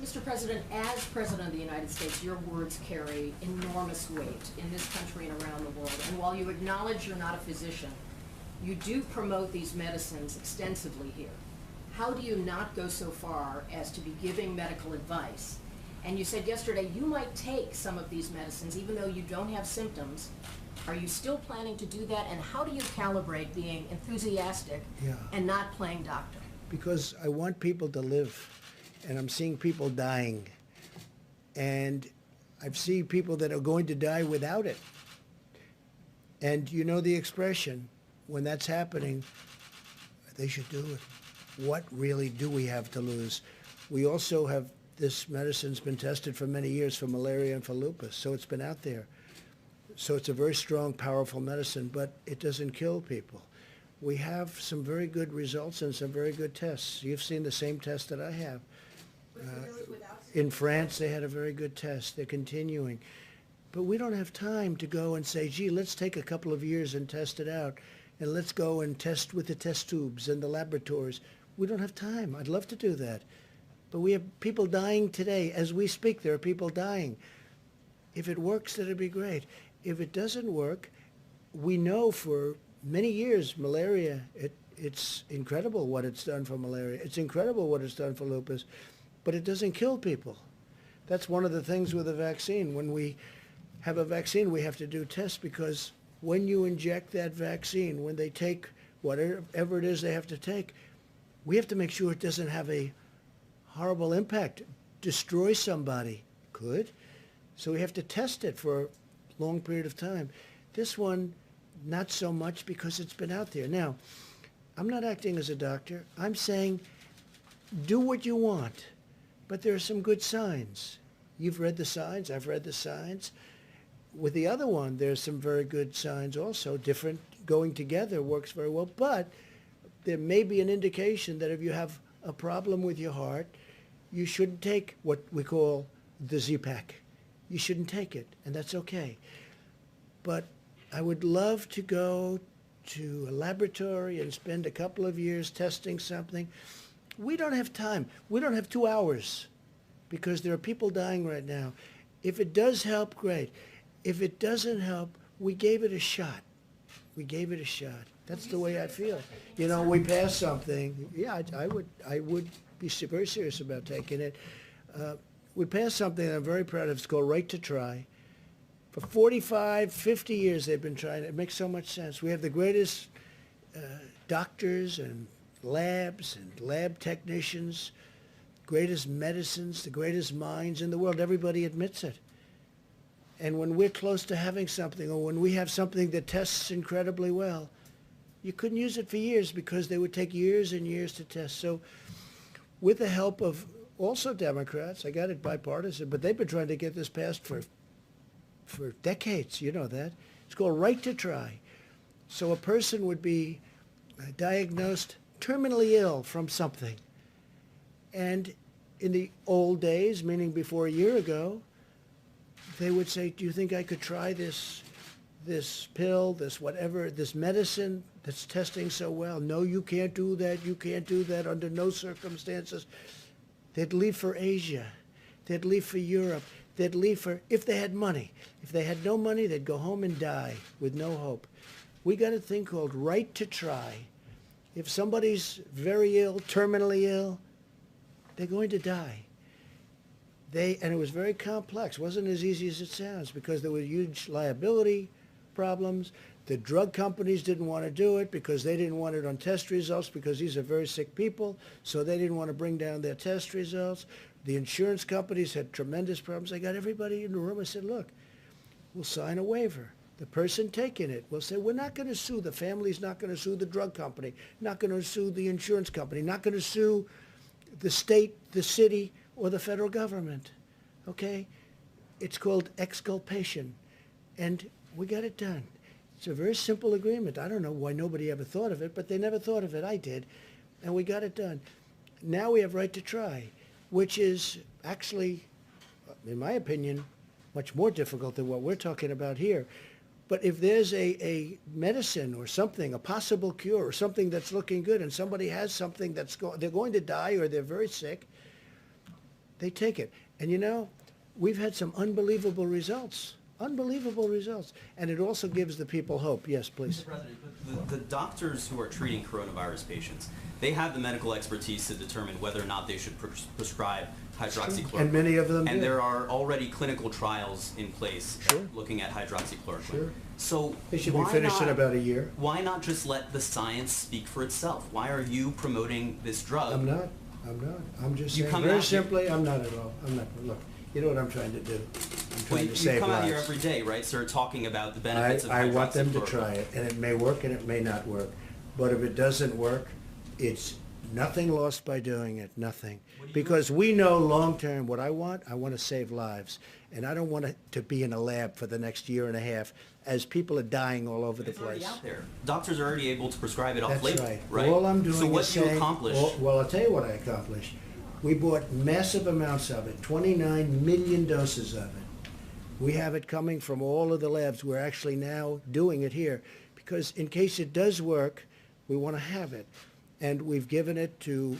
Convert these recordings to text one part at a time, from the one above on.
Mr. President, as President of the United States, your words carry enormous weight in this country and around the world. And while you acknowledge you're not a physician, you do promote these medicines extensively here. How do you not go so far as to be giving medical advice? And you said yesterday you might take some of these medicines even though you don't have symptoms. Are you still planning to do that? And how do you calibrate being enthusiastic and not playing doctor? Because I want people to live, and I'm seeing people dying. And I've seen people that are going to die without it. And you know the expression, when that's happening, they should do it. What really do we have to lose? We also have, this medicine's been tested for many years for malaria and for lupus, so it's been out there. So it's a very strong, powerful medicine, but it doesn't kill people. We have some very good results and some very good tests. You've seen the same test that I have. In France, they had a very good test. They're continuing. But we don't have time to go and say, gee, let's take a couple of years and test it out, and let's go and test with the test tubes and the laboratories. We don't have time. I'd love to do that. But we have people dying today. As we speak, there are people dying. If it works, that'd be great. If it doesn't work, we know for many years, malaria, it's incredible what it's done for malaria. It's incredible what it's done for lupus, but it doesn't kill people. That's one of the things with a vaccine. When we have a vaccine, we have to do tests, because when you inject that vaccine, when they take whatever it is they have to take, we have to make sure it doesn't have a horrible impact, destroy somebody. Could. So we have to test it for a long period of time. This one, not so much, because it's been out there. Now, I'm not acting as a doctor. I'm saying do what you want, but there are some good signs. You've read the signs. I've read the signs. With the other one, there's some very good signs also. Different, going together works very well, but there may be an indication that if you have a problem with your heart, you shouldn't take what we call the Z-Pak. You shouldn't take it, and that's okay. But I would love to go to a laboratory and spend a couple of years testing something. We don't have time. We don't have 2 hours, because there are people dying right now. If it does help, great. If it doesn't help, we gave it a shot. We gave it a shot. That's the way I feel. You know, we passed something. Yeah, I would be very serious about taking it. We passed something that I'm very proud of. It's called Right to Try. For 45, 50 years they've been trying. It makes so much sense. We have the greatest doctors and labs and lab technicians, greatest medicines, the greatest minds in the world. Everybody admits it. And when we're close to having something, or when we have something that tests incredibly well, you couldn't use it for years, because they would take years and years to test. So with the help of also Democrats, I got it bipartisan, but they've been trying to get this passed for decades. You know that. It's called Right to Try. So a person would be diagnosed terminally ill from something. And in the old days, meaning before a year ago, they would say, do you think I could try this pill, this whatever, this medicine that's testing so well? No, you can't do that. You can't do that under no circumstances. They'd leave for Asia. They'd leave for Europe. They'd leave for, if they had money. If they had no money, they'd go home and die with no hope. We got a thing called Right to Try. If somebody's very ill, terminally ill, they're going to die. And it was very complex. It wasn't as easy as it sounds, because there were huge liability problems. The drug companies didn't want to do it because they didn't want it on test results, because these are very sick people, so they didn't want to bring down their test results. The insurance companies had tremendous problems. I got everybody in the room. I said, look, we'll sign a waiver. The person taking it will say, we're not going to sue. The family's not going to sue the drug company, not going to sue the insurance company, not going to sue the state, the city, or the federal government. Okay? It's called exculpation. And we got it done. It's a very simple agreement. I don't know why nobody ever thought of it, but they never thought of it. I did. And we got it done. Now we have Right to Try, which is actually, in my opinion, much more difficult than what we're talking about here. But if there's a medicine or something, a possible cure or something that's looking good, and somebody has something they're going to die or they're very sick, They take it. And you know, we've had some unbelievable results. Unbelievable results. And it also gives the people hope. Yes, please. Mr. President, but the doctors who are treating coronavirus patients, they have the medical expertise to determine whether or not they should prescribe hydroxychloroquine. And many of them And do. there are already clinical trials in place Sure. looking at hydroxychloroquine. Sure. So They should be why finished in not- about a year. Why not just let the science speak for itself? Why are you promoting this drug? I'm not. I'm just You saying, come very out here- simply, I'm not at all. I'm not. Look, you know what I'm trying to do? I'm Well, trying you to save come out lives. here every day, right, sir, talking about the benefits of I hydroxychloroquine. want them to try it, and it may work and it may not work. But if it doesn't work, it's nothing lost by doing it, nothing. Because we know long-term what I want to save lives. And I don't want it to be in a lab for the next year and a half as people are dying all over the It's already place. out there. Doctors are already able to prescribe it off That's label, right. right? All I'm doing So what is do you saying, accomplish? well, I'll tell you what I accomplished. We bought massive amounts of it, 29 million doses of it. We have it coming from all of the labs. We're actually now doing it here because in case it does work, we want to have it. And we've given it to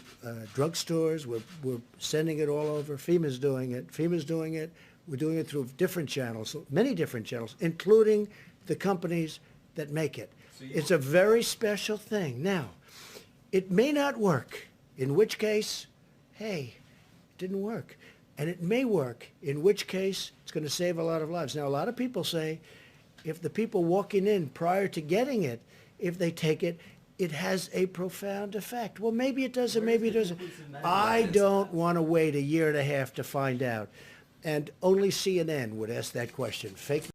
drugstores. We're sending it all over. FEMA's doing it. We're doing it through different channels, many different channels, including the companies that make it. It's a very special thing. Now, it may not work, in which case, hey, it didn't work. And it may work, in which case it's going to save a lot of lives. Now, a lot of people say if the people walking in prior to getting it, if they take it, it has a profound effect. Well, maybe it does or maybe it doesn't. I don't want to wait a year and a half to find out. And only CNN would ask that question. Fake